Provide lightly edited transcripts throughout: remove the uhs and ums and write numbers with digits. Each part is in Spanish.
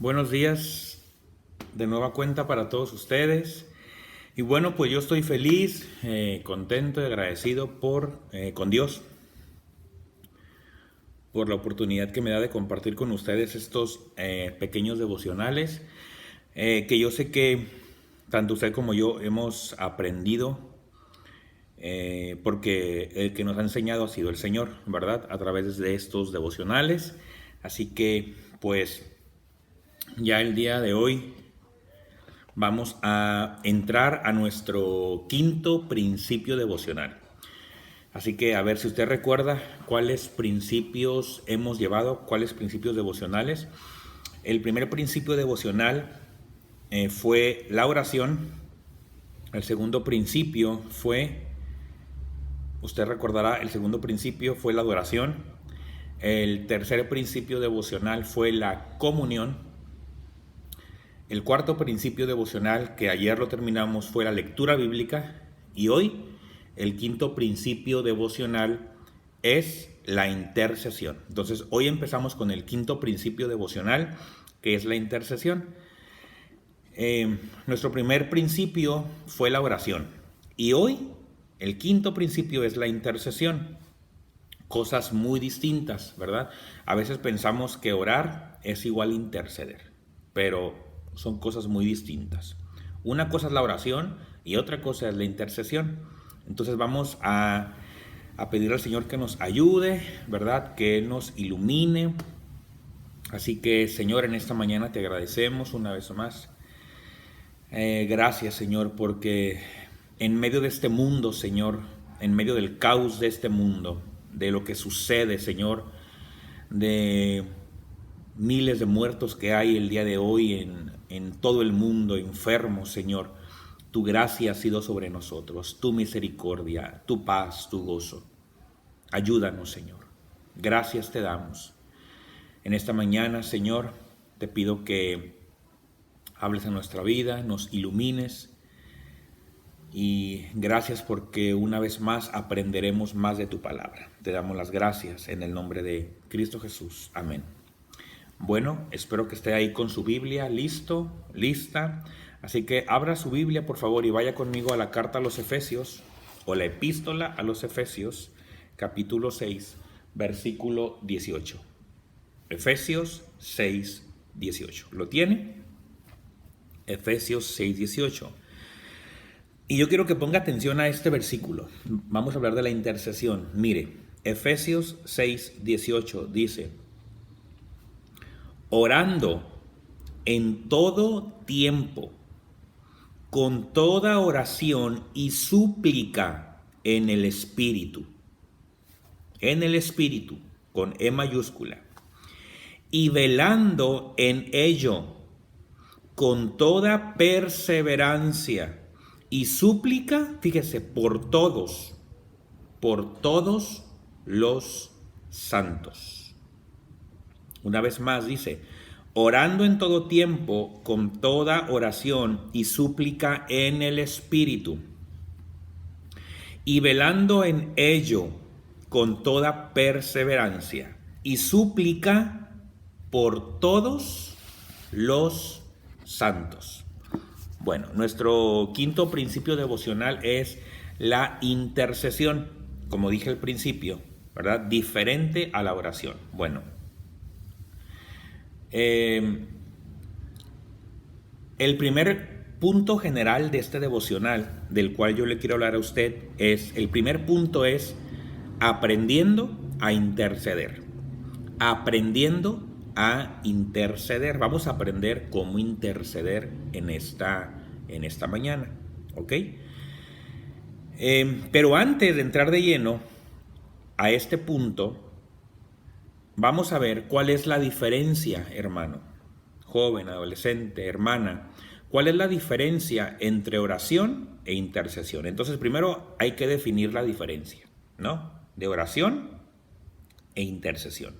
Buenos días de nueva cuenta para todos ustedes. Y bueno, pues yo estoy feliz, contento y agradecido con Dios por la oportunidad que me da de compartir con ustedes estos pequeños devocionales que yo sé que tanto usted como yo hemos aprendido porque el que nos ha enseñado ha sido el Señor, ¿verdad? A través de estos devocionales. Así que pues ya el día de hoy vamos a entrar a nuestro quinto principio devocional. Así que a ver si usted recuerda cuáles principios hemos llevado, cuáles principios devocionales. El primer principio devocional fue la oración. El segundo principio fue, usted recordará, el segundo principio fue la adoración. El tercer principio devocional fue la comunión. El cuarto principio devocional, que ayer lo terminamos, fue la lectura bíblica. Y hoy, el quinto principio devocional es la intercesión. Entonces, hoy empezamos con el quinto principio devocional, que es la intercesión. Nuestro primer principio fue la oración. Y hoy, el quinto principio es la intercesión. Cosas muy distintas, ¿verdad? A veces pensamos que orar es igual a interceder, pero son cosas muy distintas. Una cosa es la oración y otra cosa es la intercesión. Entonces vamos a pedir al Señor que nos ayude, ¿verdad? Que Él nos ilumine. Así que, Señor, en esta mañana te agradecemos una vez más. Gracias, Señor, porque en medio de este mundo, Señor, en medio del caos de este mundo, de lo que sucede, Señor, de miles de muertos que hay el día de hoy en todo el mundo, enfermos, Señor, tu gracia ha sido sobre nosotros, tu misericordia, tu paz, tu gozo. Ayúdanos, Señor. Gracias te damos. En esta mañana, Señor, te pido que hables en nuestra vida, nos ilumines. Y gracias porque una vez más aprenderemos más de tu palabra. Te damos las gracias en el nombre de Cristo Jesús. Amén. Bueno, espero que esté ahí con su Biblia, listo, lista. Así que abra su Biblia, por favor, y vaya conmigo a la carta a los Efesios, o la epístola a los Efesios, capítulo 6, versículo 18. Efesios 6, 18. ¿Lo tiene? Efesios 6, 18. Y yo quiero que ponga atención a este versículo. Vamos a hablar de la intercesión. Mire, Efesios 6, 18 dice: orando en todo tiempo, con toda oración y súplica en el Espíritu. En el Espíritu, con E mayúscula. Y velando en ello, con toda perseverancia y súplica, fíjese, por todos los santos. Una vez más dice, orando en todo tiempo, con toda oración y súplica en el Espíritu, y velando en ello, con toda perseverancia y súplica por todos los santos. Bueno, nuestro quinto principio devocional es la intercesión, como dije al principio, ¿verdad? Diferente a la oración. Bueno, el primer punto general de este devocional, del cual yo le quiero hablar a usted, el primer punto es aprendiendo a interceder. Aprendiendo a interceder. Vamos a aprender cómo interceder en esta mañana, ¿ok? Pero antes de entrar de lleno a este punto, vamos a ver cuál es la diferencia, hermano, joven, adolescente, hermana. ¿Cuál es la diferencia entre oración e intercesión? Entonces, primero hay que definir la diferencia, ¿no? De oración e intercesión.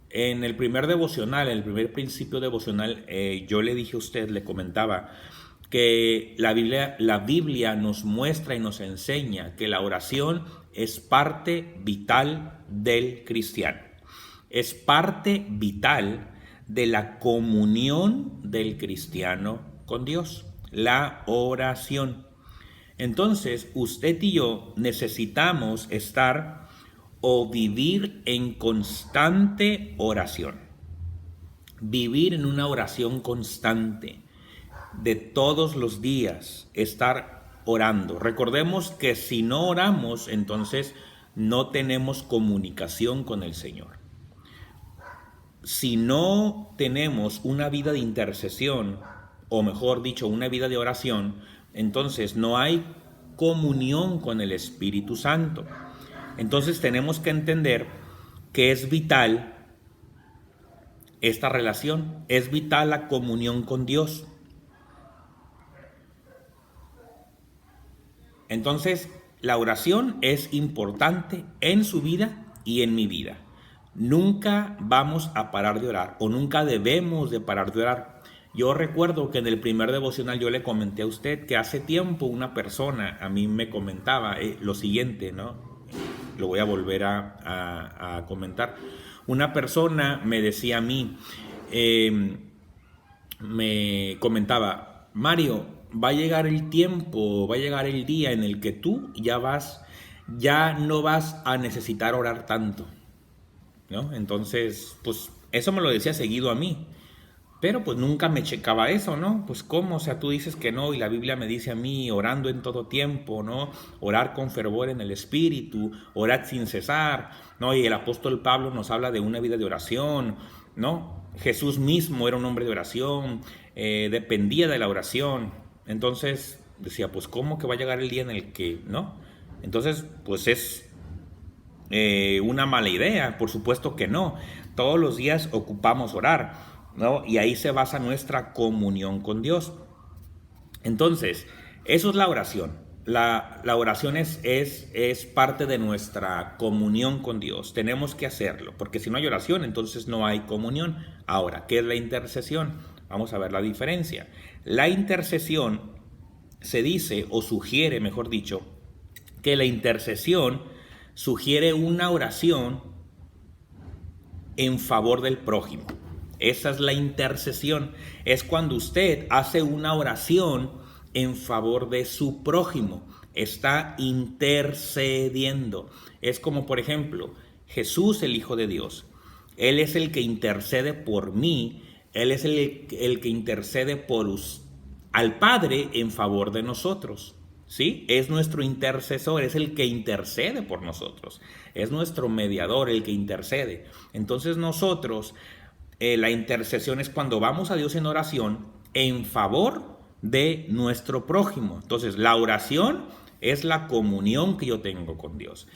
En el primer devocional, en el primer principio devocional, yo le dije a usted, le comentaba que la Biblia nos muestra y nos enseña que la oración es parte vital del cristiano. Es parte vital de la comunión del cristiano con Dios, la oración. Entonces, usted y yo necesitamos estar o vivir en constante oración. Vivir en una oración constante de todos los días, estar orando. Recordemos que si no oramos, entonces no tenemos comunicación con el Señor. Si no tenemos una vida de intercesión, o mejor dicho, una vida de oración, entonces no hay comunión con el Espíritu Santo. Entonces tenemos que entender que es vital esta relación, es vital la comunión con Dios. Entonces, la oración es importante en su vida y en mi vida. Nunca vamos a parar de orar, o nunca debemos de parar de orar. Yo recuerdo que en el primer devocional yo le comenté a usted que hace tiempo una persona a mí me comentaba lo siguiente, ¿no? Lo voy a volver a comentar. Una persona me decía a mí, me comentaba: Mario, va a llegar el tiempo, va a llegar el día en el que tú ya no vas a necesitar orar tanto, ¿no? Entonces, pues eso me lo decía seguido a mí, pero pues nunca me checaba eso, ¿no? Pues cómo, o sea, tú dices que no y la Biblia me dice a mí orando en todo tiempo, ¿no? Orar con fervor en el Espíritu, orar sin cesar, ¿no? Y el apóstol Pablo nos habla de una vida de oración, ¿no? Jesús mismo era un hombre de oración, dependía de la oración. Entonces decía, pues ¿cómo que va a llegar el día en el que no? Entonces, pues es una mala idea, por supuesto que no. Todos los días ocupamos orar, ¿no? Y ahí se basa nuestra comunión con Dios. Entonces, eso es la oración. La oración es parte de nuestra comunión con Dios. Tenemos que hacerlo, porque si no hay oración, entonces no hay comunión. Ahora, ¿qué es la intercesión? Vamos a ver la diferencia. La intercesión se dice, o sugiere, mejor dicho, que la intercesión sugiere una oración en favor del prójimo. Esa es la intercesión. Es cuando usted hace una oración en favor de su prójimo. Está intercediendo. Es como, por ejemplo, Jesús, el Hijo de Dios. Él es el que intercede por mí. Él es el que intercede al Padre en favor de nosotros. ¿Sí? Es nuestro intercesor, es el que intercede por nosotros. Es nuestro mediador, el que intercede. Entonces nosotros, la intercesión es cuando vamos a Dios en oración en favor de nuestro prójimo. Entonces la oración es la comunión que yo tengo con Dios.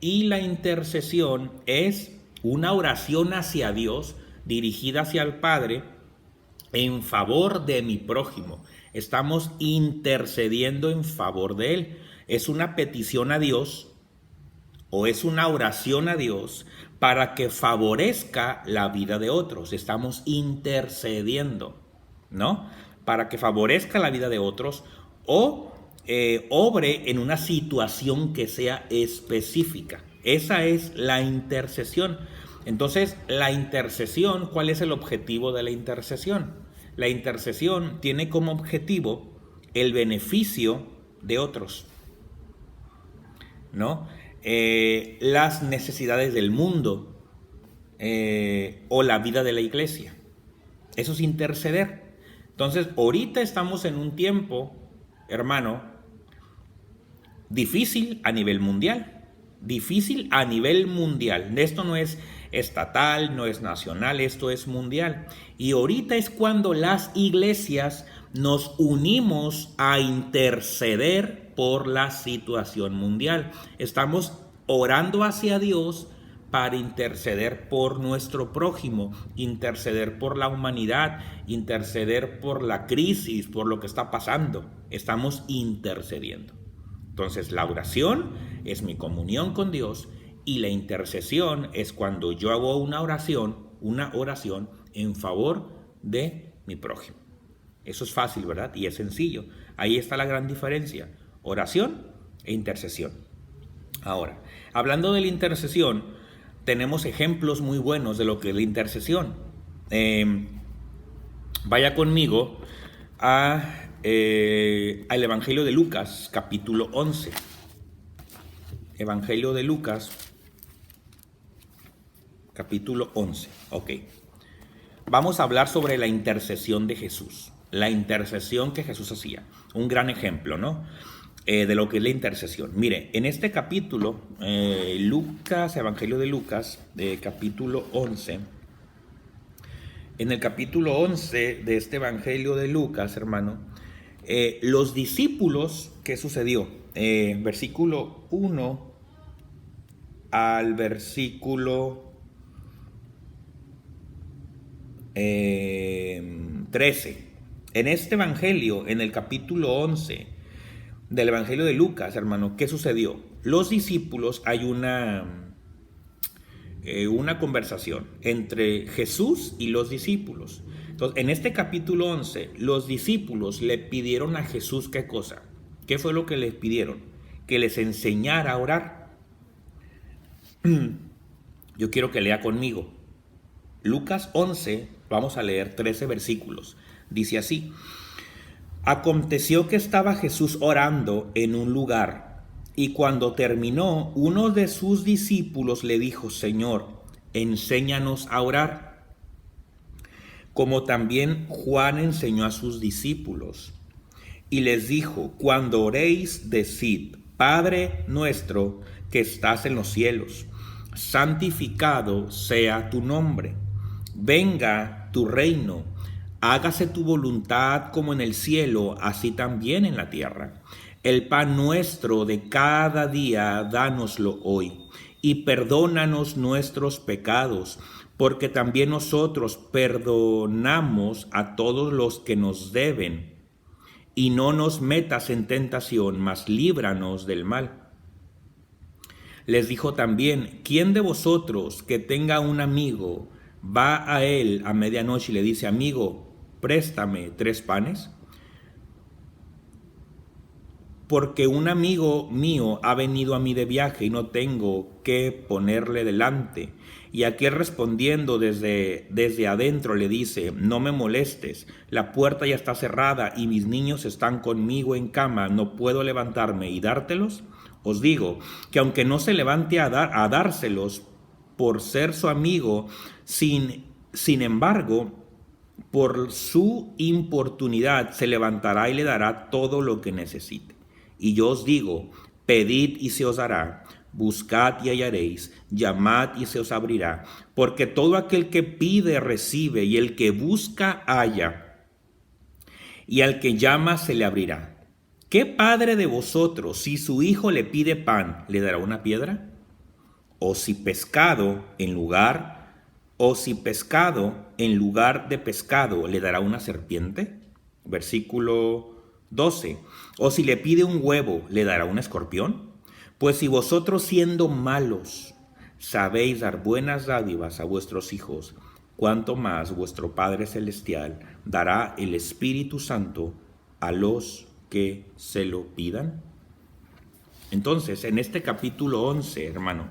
Y la intercesión es una oración hacia Dios, dirigida hacia el Padre, en favor de mi prójimo. Estamos intercediendo en favor de él. Es una petición a Dios o es una oración a Dios para que favorezca la vida de otros. Estamos intercediendo, ¿no? Para que favorezca la vida de otros o obre en una situación que sea específica. Esa es la intercesión. Entonces, la intercesión, ¿cuál es el objetivo de la intercesión? La intercesión tiene como objetivo el beneficio de otros, ¿no? Las necesidades del mundo o la vida de la iglesia. Eso es interceder. Entonces, ahorita estamos en un tiempo, hermano, difícil a nivel mundial. Difícil a nivel mundial. Esto no es estatal, no es nacional, esto es mundial. Y ahorita es cuando las iglesias nos unimos a interceder por la situación mundial. Estamos orando hacia Dios para interceder por nuestro prójimo, interceder por la humanidad, interceder por la crisis, por lo que está pasando. Estamos intercediendo. Entonces la oración es mi comunión con Dios y la intercesión es cuando yo hago una oración en favor de mi prójimo. Eso es fácil, ¿verdad? Y es sencillo. Ahí está la gran diferencia. Oración e intercesión. Ahora, hablando de la intercesión, tenemos ejemplos muy buenos de lo que es la intercesión. Vaya conmigo al Evangelio de Lucas, capítulo 11. Evangelio de Lucas, capítulo 11. Ok. Vamos a hablar sobre la intercesión de Jesús. La intercesión que Jesús hacía. Un gran ejemplo, ¿no? De lo que es la intercesión. Mire, en este capítulo, Lucas, Evangelio de Lucas, capítulo 11. En el capítulo 11 de este Evangelio de Lucas, hermano, los discípulos, ¿qué sucedió? Versículo 1 al versículo 13. En este Evangelio, en el capítulo 11 del Evangelio de Lucas, hermano, ¿qué sucedió? Los discípulos, hay una conversación entre Jesús y los discípulos. Entonces, en este capítulo 11, los discípulos le pidieron a Jesús, ¿qué cosa? ¿Qué fue lo que les pidieron? Que les enseñara a orar. Yo quiero que lea conmigo. Lucas 11, vamos a leer 13 versículos. Dice así: aconteció que estaba Jesús orando en un lugar, y cuando terminó, uno de sus discípulos le dijo: Señor, enséñanos a orar, como también Juan enseñó a sus discípulos. Y les dijo: cuando oréis, decid: Padre nuestro que estás en los cielos, santificado sea tu nombre. Venga tu reino, hágase tu voluntad como en el cielo, así también en la tierra. El pan nuestro de cada día, dánoslo hoy, y perdónanos nuestros pecados, porque también nosotros perdonamos a todos los que nos deben. Y no nos metas en tentación, mas líbranos del mal. Les dijo también: ¿quién de vosotros que tenga un amigo va a él a medianoche y le dice: amigo, préstame 3 panes? Porque un amigo mío ha venido a mí de viaje y no tengo qué ponerle delante. Y aquel respondiendo desde adentro le dice: no me molestes, la puerta ya está cerrada y mis niños están conmigo en cama, ¿no puedo levantarme y dártelos? Os digo que aunque no se levante a dárselos por ser su amigo, sin embargo, por su importunidad se levantará y le dará todo lo que necesite. Y yo os digo: pedid y se os dará, buscad y hallaréis, llamad y se os abrirá, porque todo aquel que pide recibe, y el que busca halla, y al que llama se le abrirá. ¿Qué padre de vosotros, si su hijo le pide pan, le dará una piedra? O si pescado en lugar de pescado le dará una serpiente? Versículo 12. ¿O si le pide un huevo, le dará un escorpión? Pues si vosotros, siendo malos, sabéis dar buenas dádivas a vuestros hijos, cuánto más vuestro Padre Celestial dará el Espíritu Santo a los que se lo pidan. Entonces, en este capítulo 11, hermano,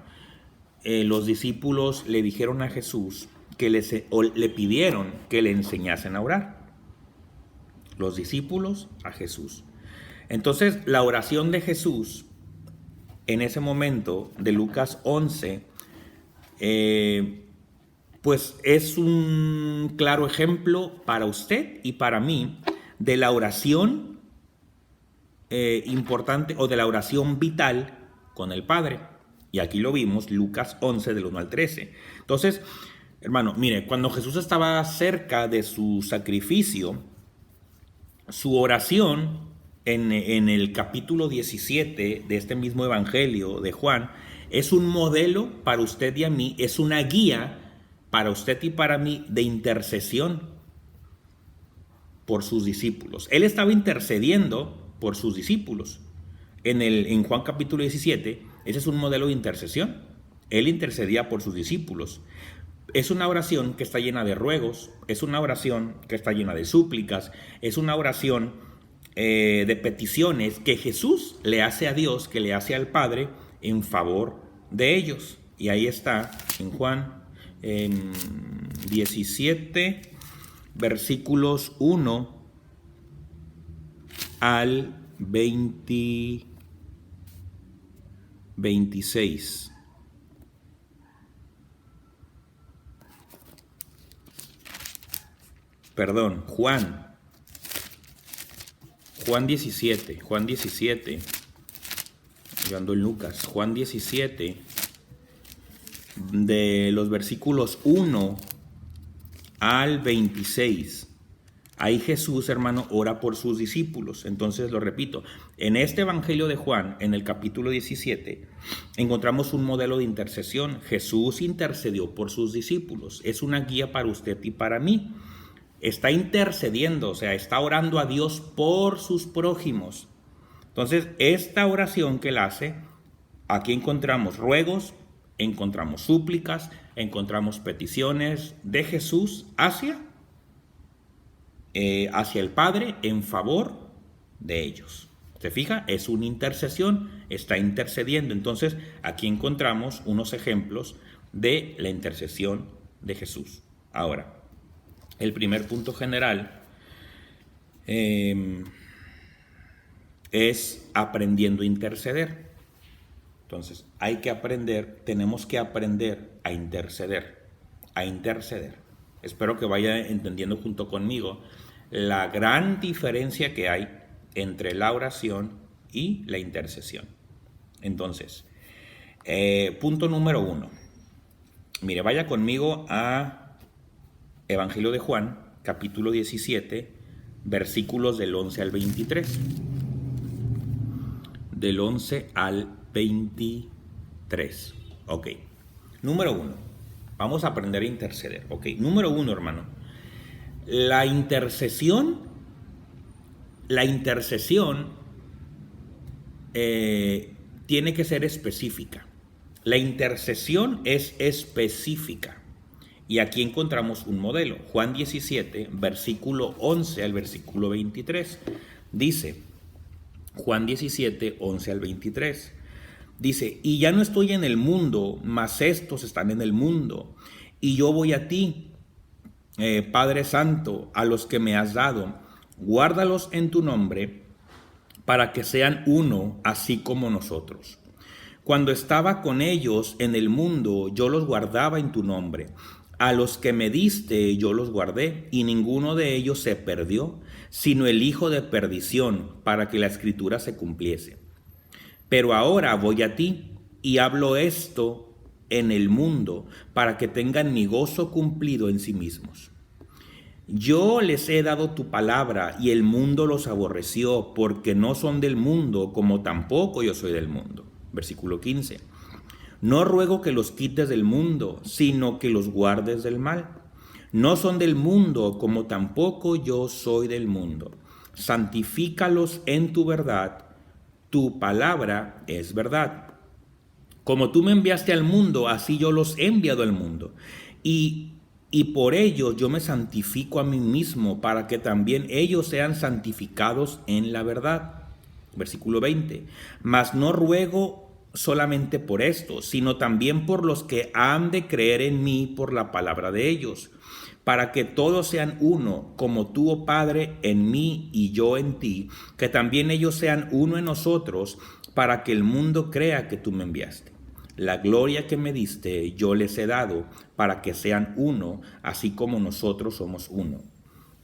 los discípulos le dijeron a Jesús que le pidieron que le enseñasen a orar. Los discípulos a Jesús. Entonces, la oración de Jesús en ese momento de Lucas 11, pues es un claro ejemplo para usted y para mí de la oración importante, o de la oración vital con el Padre. Y aquí lo vimos, Lucas 11 del 1 al 13. Entonces, hermano, mire, cuando Jesús estaba cerca de su sacrificio, su oración en el capítulo 17 de este mismo Evangelio de Juan es un modelo para usted y a mí, es una guía para usted y para mí de intercesión por sus discípulos. Él estaba intercediendo por sus discípulos. En Juan capítulo 17, ese es un modelo de intercesión. Él intercedía por sus discípulos. Es una oración que está llena de ruegos, es una oración que está llena de súplicas, es una oración de peticiones que Jesús le hace a Dios, que le hace al Padre en favor de ellos. Y ahí está en Juan, 17, versículos 1 al 26. Perdón, Juan 17, yo ando en Lucas, Juan 17, de los versículos 1 al 26. Ahí Jesús, hermano, ora por sus discípulos. Entonces lo repito, en este Evangelio de Juan, en el capítulo 17, encontramos un modelo de intercesión. Jesús intercedió por sus discípulos. Es una guía para usted y para mí. Está intercediendo, o sea, está orando a Dios por sus prójimos. Entonces, esta oración que él hace, aquí encontramos ruegos, encontramos súplicas, encontramos peticiones de Jesús hacia el Padre en favor de ellos. ¿Se fija? Es una intercesión, está intercediendo. Entonces, aquí encontramos unos ejemplos de la intercesión de Jesús. Ahora, el primer punto general es aprendiendo a interceder. Entonces, tenemos que aprender a interceder, Espero que vaya entendiendo junto conmigo la gran diferencia que hay entre la oración y la intercesión. Entonces, punto número 1. Mire, vaya conmigo a Evangelio de Juan, capítulo 17, versículos del 11 al 23. Del 11 al 23. Ok. Número 1. Vamos a aprender a interceder. Ok. Número 1, hermano. La intercesión tiene que ser específica. La intercesión es específica. Y aquí encontramos un modelo. Juan 17, versículo 11 al versículo 23. Dice, Juan 17, 11 al 23. Dice, y ya no estoy en el mundo, mas estos están en el mundo. Y yo voy a ti, Padre Santo, a los que me has dado. Guárdalos en tu nombre, para que sean uno, así como nosotros. Cuando estaba con ellos en el mundo, yo los guardaba en tu nombre. A los que me diste yo los guardé, y ninguno de ellos se perdió, sino el hijo de perdición, para que la escritura se cumpliese. Pero ahora voy a ti, y hablo esto en el mundo, para que tengan mi gozo cumplido en sí mismos. Yo les he dado tu palabra, y el mundo los aborreció, porque no son del mundo, como tampoco yo soy del mundo. Versículo 15. No ruego que los quites del mundo, sino que los guardes del mal. No son del mundo, como tampoco yo soy del mundo. Santifícalos en tu verdad. Tu palabra es verdad. Como tú me enviaste al mundo, así yo los he enviado al mundo. Y por ellos yo me santifico a mí mismo, para que también ellos sean santificados en la verdad. Versículo 20. Mas no ruego solamente por esto, sino también por los que han de creer en mí por la palabra de ellos, para que todos sean uno, como tú, oh Padre, en mí y yo en ti, que también ellos sean uno en nosotros, para que el mundo crea que tú me enviaste. La gloria que me diste yo les he dado, para que sean uno, así como nosotros somos uno.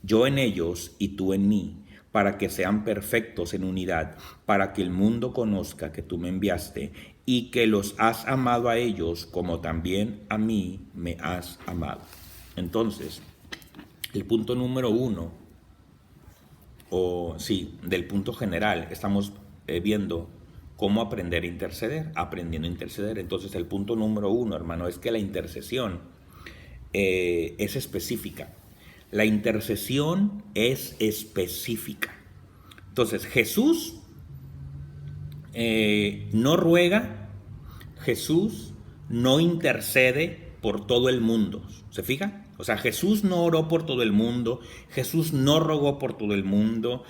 Yo en ellos y tú en mí, para que sean perfectos en unidad, para que el mundo conozca que tú me enviaste y que los has amado a ellos como también a mí me has amado. Entonces, el punto número 1, del punto general, estamos viendo cómo aprender a interceder, aprendiendo a interceder. Entonces, el punto número 1, hermano, es que la intercesión es específica. La intercesión es específica. Entonces, Jesús no ruega, Jesús no intercede por todo el mundo. ¿Se fija? O sea, Jesús no oró por todo el mundo, Jesús no rogó por todo el mundo,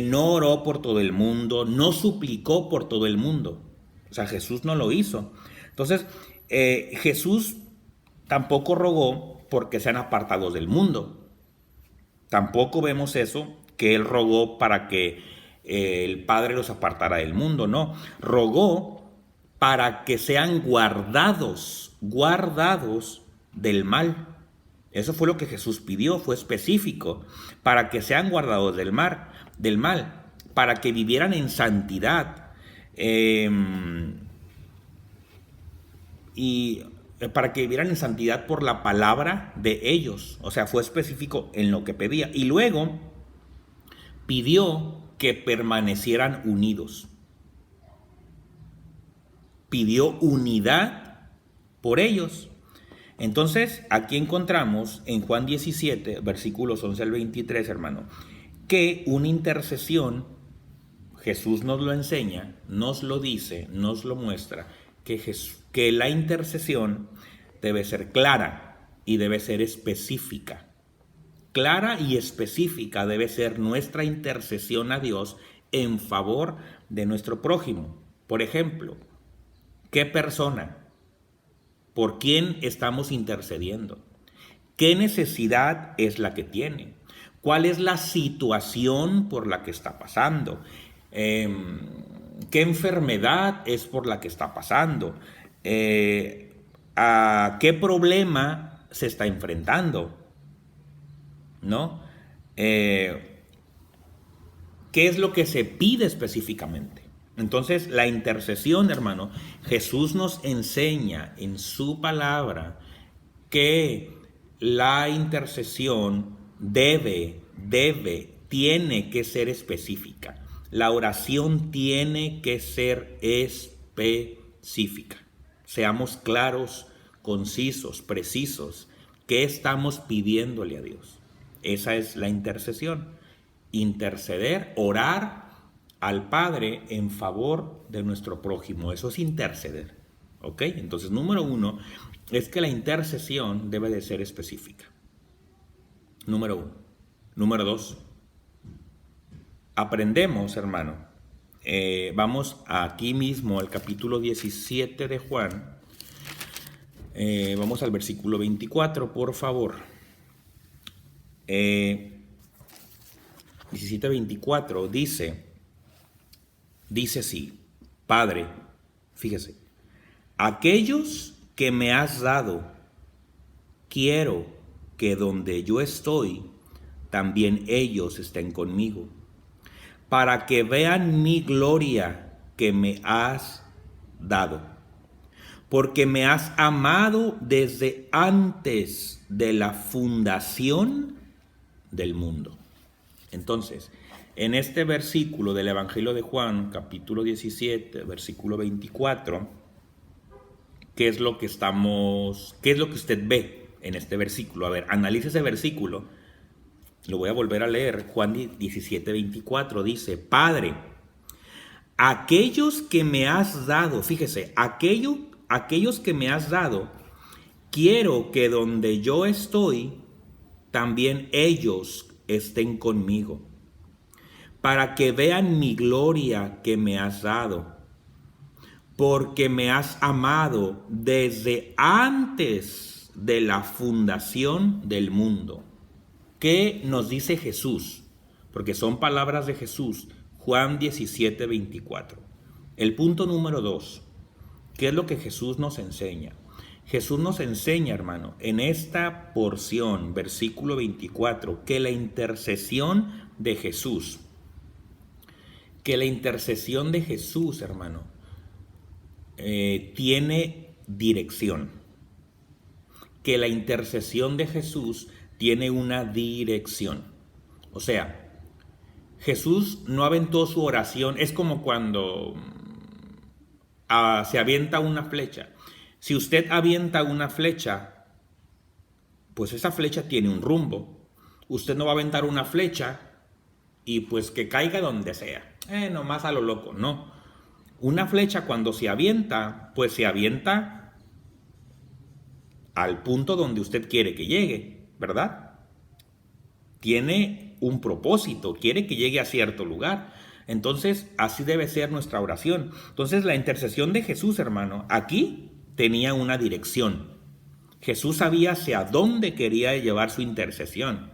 no oró por todo el mundo, no suplicó por todo el mundo. O sea, Jesús no lo hizo. Entonces, Jesús tampoco rogó, porque sean apartados del mundo. Tampoco vemos eso, que Él rogó para que el Padre los apartara del mundo, no. Rogó para que sean guardados del mal. Eso fue lo que Jesús pidió, fue específico, para que sean guardados del mal, para que vivieran en santidad. Y para que vivieran en santidad por la palabra de ellos. O sea, fue específico en lo que pedía. Y luego pidió que permanecieran unidos. Pidió unidad por ellos. Entonces, aquí encontramos en Juan 17, versículos 11 al 23, hermano, que una intercesión, Jesús nos lo enseña, nos lo dice, nos lo muestra, que la intercesión debe ser clara y debe ser específica. Clara y específica debe ser nuestra intercesión a Dios en favor de nuestro prójimo. Por ejemplo, ¿qué persona? ¿Por quién estamos intercediendo? ¿Qué necesidad es la que tiene? ¿Cuál es la situación por la que está pasando? ¿Qué enfermedad es por la que está pasando? ¿A qué problema se está enfrentando? ¿No? ¿Qué es lo que se pide específicamente? Entonces, la intercesión, hermano, Jesús nos enseña en su palabra que la intercesión tiene que ser específica. La oración tiene que ser específica. Seamos claros, concisos, precisos. ¿Qué estamos pidiéndole a Dios? Esa es la intercesión. Interceder, orar al Padre en favor de nuestro prójimo. Eso es interceder. ¿Ok? Entonces, número 1 es que la intercesión debe de ser específica. Número 1. Número 2. Aprendemos, hermano. Vamos aquí mismo al capítulo 17 de Juan. Vamos al versículo 24, por favor. 17:24 dice así: Padre, fíjese, aquellos que me has dado, quiero que donde yo estoy, también ellos estén conmigo, para que vean mi gloria que me has dado, porque me has amado desde antes de la fundación del mundo. Entonces, en este versículo del Evangelio de Juan, capítulo 17, versículo 24, ¿qué es lo que usted ve en este versículo? A ver, analice ese versículo. Lo voy a volver a leer. Juan 17, 24 dice: Padre, aquellos que me has dado, fíjese, aquellos que me has dado, quiero que donde yo estoy, también ellos estén conmigo, para que vean mi gloria que me has dado, porque me has amado desde antes de la fundación del mundo. ¿Qué nos dice Jesús? Porque son palabras de Jesús. Juan 17, 24. El punto número 2. ¿Qué es lo que Jesús nos enseña? Jesús nos enseña, hermano, en esta porción, versículo 24, que la intercesión de Jesús, hermano, tiene dirección. Que la intercesión de Jesús tiene una dirección. O sea, Jesús no aventó su oración. Es como cuando se avienta una flecha. Si usted avienta una flecha, pues esa flecha tiene un rumbo. Usted no va a aventar una flecha y pues que caiga donde sea. Nomás a lo loco, no. Una flecha cuando se avienta, pues se avienta al punto donde usted quiere que llegue, ¿verdad? Tiene un propósito, quiere que llegue a cierto lugar. Entonces, así debe ser nuestra oración. Entonces, la intercesión de Jesús, hermano, aquí tenía una dirección. Jesús sabía hacia dónde quería llevar su intercesión.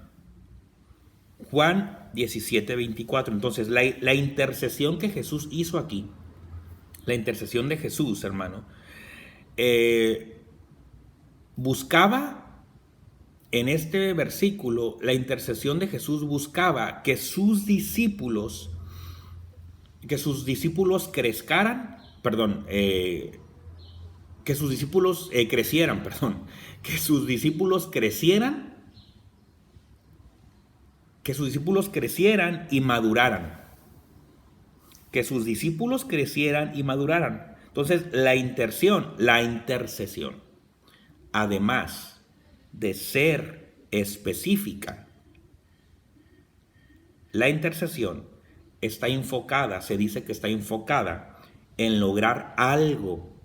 Juan 17:24. Entonces, la intercesión que Jesús hizo aquí, la intercesión de Jesús, hermano, buscaba en este versículo, la intercesión de Jesús buscaba que sus discípulos crezcaran, perdón, que sus discípulos crecieran, perdón, que sus discípulos crecieran, que sus discípulos crecieran y maduraran, que sus discípulos crecieran y maduraran. Entonces, la intercesión, además de ser específica, la intercesión está enfocada, se dice que está enfocada en lograr algo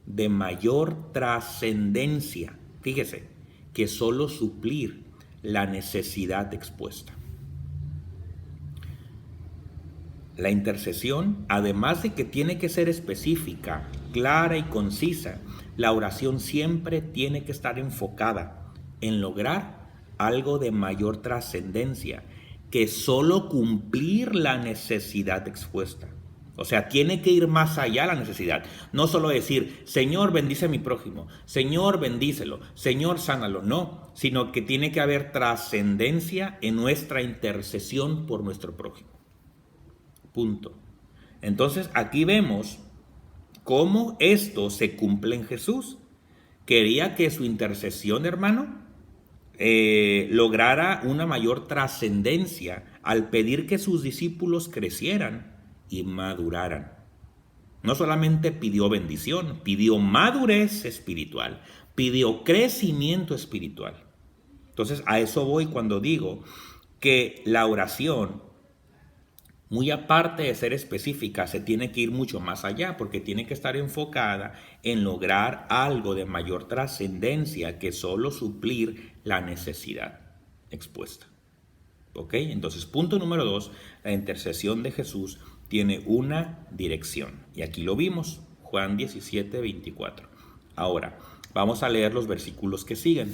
de mayor trascendencia, fíjese, que solo suplir la necesidad expuesta. La intercesión, además de que tiene que ser específica, clara y concisa, la oración siempre tiene que estar enfocada en lograr algo de mayor trascendencia que solo cumplir la necesidad expuesta. O sea, tiene que ir más allá la necesidad. No solo decir, Señor, bendice a mi prójimo, Señor, bendícelo, Señor, sánalo. No, sino que tiene que haber trascendencia en nuestra intercesión por nuestro prójimo. Punto. Entonces, aquí vemos cómo esto se cumple en Jesús. Quería que su intercesión, hermano, lograra una mayor trascendencia al pedir que sus discípulos crecieran y maduraran. No solamente pidió bendición, pidió madurez espiritual, pidió crecimiento espiritual. Entonces, a eso voy cuando digo que la oración, muy aparte de ser específica, se tiene que ir mucho más allá porque tiene que estar enfocada en lograr algo de mayor trascendencia que solo suplir la necesidad expuesta. ¿Ok? Entonces, punto número 2, la intercesión de Jesús tiene una dirección. Y aquí lo vimos, Juan 17:24. Ahora, vamos a leer los versículos que siguen.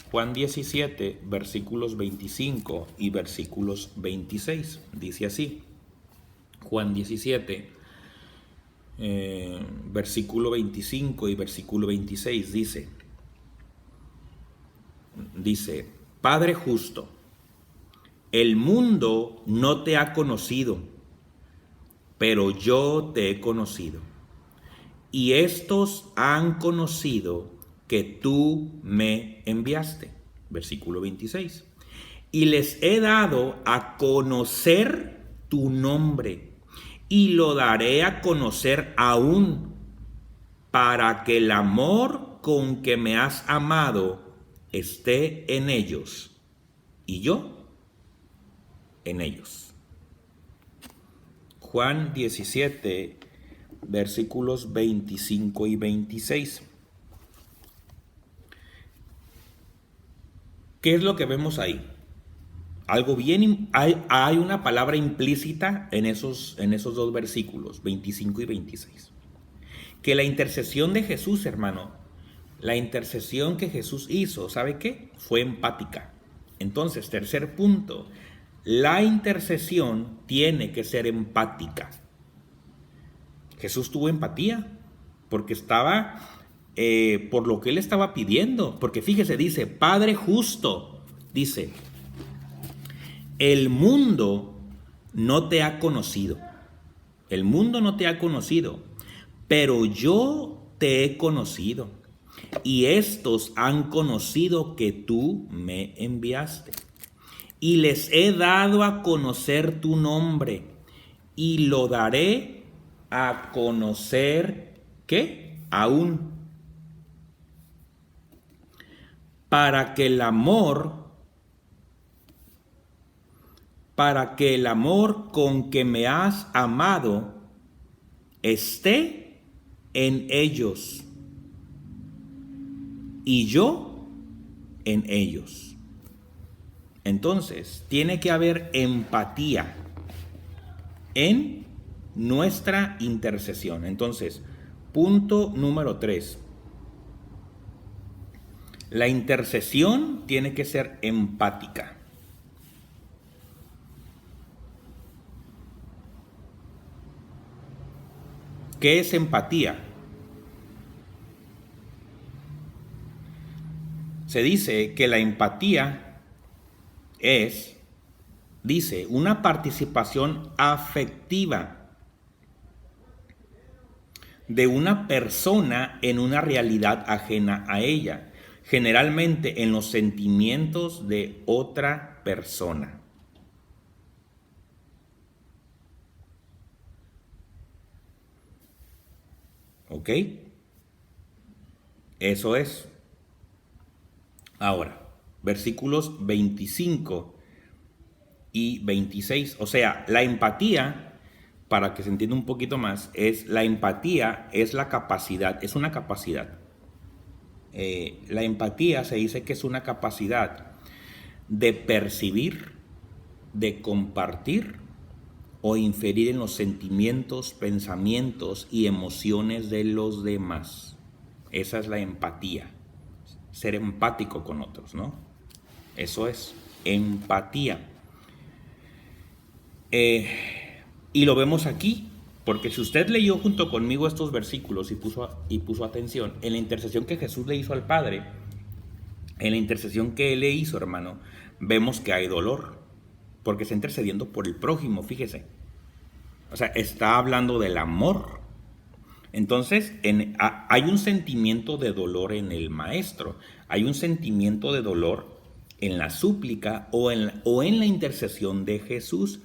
Juan 17, versículos 25 y versículos 26. Dice así. Juan 17, versículo 25 y versículo 26 dice, Padre justo, el mundo no te ha conocido, pero yo te he conocido. Y estos han conocido que tú me enviaste. Versículo 26. Y les he dado a conocer tu nombre, y lo daré a conocer aún, para que el amor con que me has amado esté en ellos, y yo en ellos. Juan 17, versículos 25 y 26. ¿Qué es lo que vemos ahí? Algo bien, hay una palabra implícita en esos dos versículos, 25 y 26. Que la intercesión de Jesús, hermano, la intercesión que Jesús hizo, ¿sabe qué? Fue empática. Entonces, tercer punto, la intercesión tiene que ser empática. Jesús tuvo empatía porque estaba, por lo que él estaba pidiendo. Porque fíjese, dice, Padre justo, dice, el mundo no te ha conocido. El mundo no te ha conocido, pero yo te he conocido. Y estos han conocido que tú me enviaste. Y les he dado a conocer tu nombre. Y lo daré a conocer, ¿qué? Aún. Para que el amor con que me has amado esté en ellos y yo en ellos. Entonces, tiene que haber empatía en nuestra intercesión. Entonces, punto número 3. La intercesión tiene que ser empática. ¿Qué es empatía? Se dice que la empatía es, dice, una participación afectiva de una persona en una realidad ajena a ella, generalmente en los sentimientos de otra persona. ¿Ok? Eso es. Ahora, versículos 25 y 26. O sea, la empatía, para que se entienda un poquito más, la empatía es la capacidad, es una capacidad. La empatía se dice que es una capacidad de percibir, de compartir o inferir en los sentimientos, pensamientos y emociones de los demás. Esa es la empatía. Ser empático con otros, ¿no? Eso es empatía. Y lo vemos aquí, porque si usted leyó junto conmigo estos versículos y puso atención en la intercesión que Jesús le hizo al Padre, en la intercesión que Él le hizo, hermano, vemos que hay dolor, porque está intercediendo por el prójimo, fíjese. O sea, está hablando del amor. Entonces, hay un sentimiento de dolor en el maestro, hay un sentimiento de dolor en la súplica o en la intercesión de Jesús.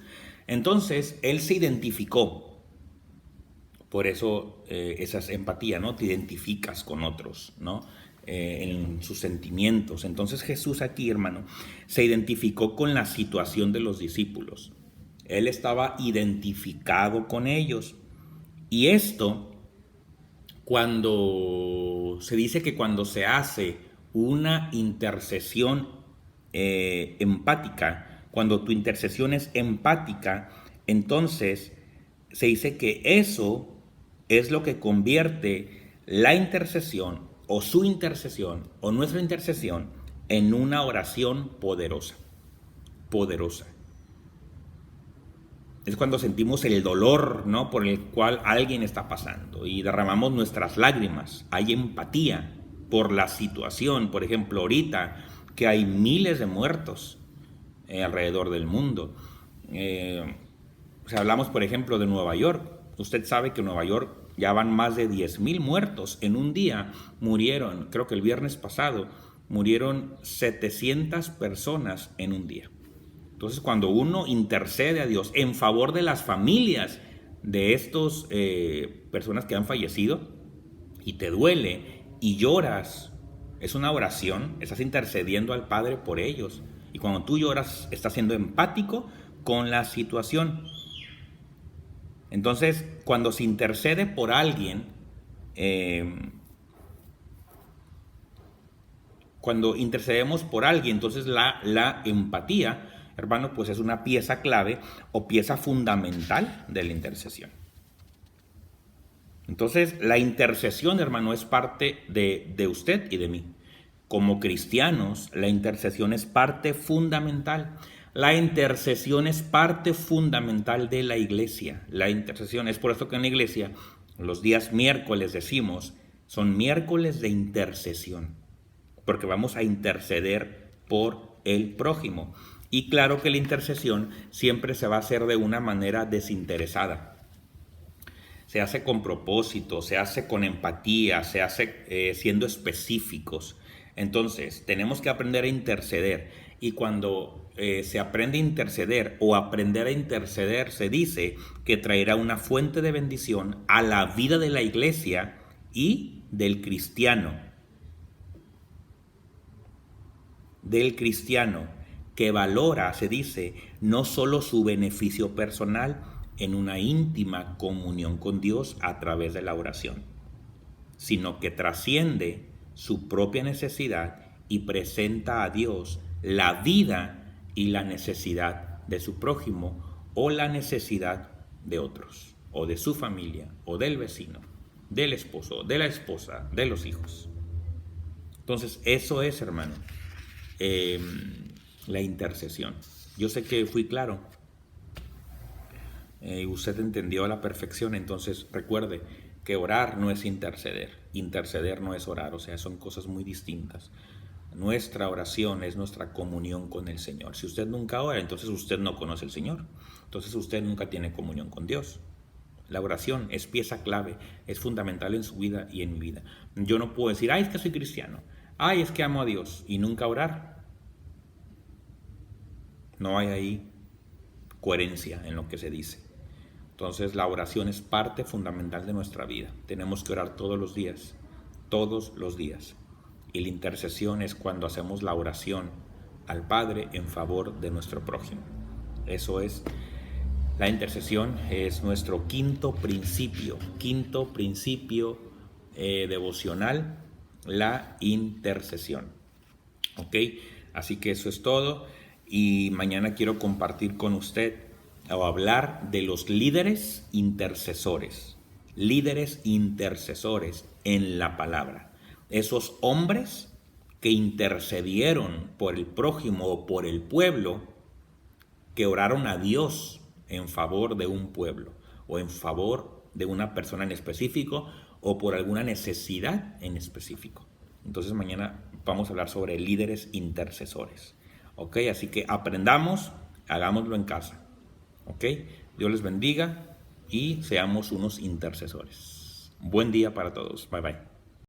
Entonces, Él se identificó. Por eso esa es empatía, ¿no? Te identificas con otros, ¿no? En sus sentimientos. Entonces Jesús aquí, hermano, se identificó con la situación de los discípulos. Él estaba identificado con ellos. Y esto, cuando se dice que cuando se hace una intercesión empática, cuando tu intercesión es empática, entonces se dice que eso es lo que convierte la intercesión o su intercesión o nuestra intercesión en una oración poderosa. Poderosa. Es cuando sentimos el dolor, ¿no?, por el cual alguien está pasando y derramamos nuestras lágrimas. Hay empatía por la situación. Por ejemplo, ahorita que hay miles de muertos alrededor del mundo. Si hablamos, por ejemplo, de Nueva York, usted sabe que en Nueva York ya van más de 10,000 muertos. En un día murieron, creo que el viernes pasado, murieron 700 personas en un día. Entonces, cuando uno intercede a Dios en favor de las familias de estas personas que han fallecido y te duele y lloras, es una oración, estás intercediendo al Padre por ellos. Y cuando tú lloras, estás siendo empático con la situación. Entonces, cuando se intercede por alguien, cuando intercedemos por alguien, entonces la empatía, hermano, pues es una pieza clave o pieza fundamental de la intercesión. Entonces, la intercesión, hermano, es parte de usted y de mí. Como cristianos, la intercesión es parte fundamental. La intercesión es parte fundamental de la iglesia. La intercesión es por eso que en la iglesia los días miércoles decimos son miércoles de intercesión, porque vamos a interceder por el prójimo. Y claro que la intercesión siempre se va a hacer de una manera desinteresada. Se hace con propósito, se hace con empatía, se hace siendo específicos. Entonces, tenemos que aprender a interceder. Y cuando se aprende a interceder o aprender a interceder, se dice que traerá una fuente de bendición a la vida de la iglesia y del cristiano. Del cristiano que valora, se dice, no solo su beneficio personal en una íntima comunión con Dios a través de la oración, sino que trasciende su propia necesidad y presenta a Dios la vida y la necesidad de su prójimo o la necesidad de otros, o de su familia, o del vecino, del esposo, de la esposa, de los hijos. Entonces, eso es, hermano, la intercesión. Yo sé que fui claro. Usted entendió a la perfección. Entonces, recuerde que orar no es interceder. Interceder no es orar. O sea, son cosas muy distintas. Nuestra oración es nuestra comunión con el Señor. Si usted nunca ora, entonces usted no conoce al Señor. Entonces usted nunca tiene comunión con Dios. La oración es pieza clave, es fundamental en su vida y en mi vida. Yo no puedo decir, ay, es que soy cristiano, ay, es que amo a Dios, y nunca orar. No hay ahí coherencia en lo que se dice. Entonces la oración es parte fundamental de nuestra vida. Tenemos que orar todos los días, todos los días. Y la intercesión es cuando hacemos la oración al Padre en favor de nuestro prójimo. Eso es, la intercesión es nuestro quinto principio devocional, la intercesión. ¿Ok? Así que eso es todo. Y mañana quiero compartir con usted o hablar de los líderes intercesores. Líderes intercesores en la palabra. Esos hombres que intercedieron por el prójimo o por el pueblo, que oraron a Dios en favor de un pueblo o en favor de una persona en específico o por alguna necesidad en específico. Entonces mañana vamos a hablar sobre líderes intercesores. ¿Ok? Así que aprendamos, hagámoslo en casa. ¿Ok? Dios les bendiga y seamos unos intercesores. Buen día para todos. Bye bye.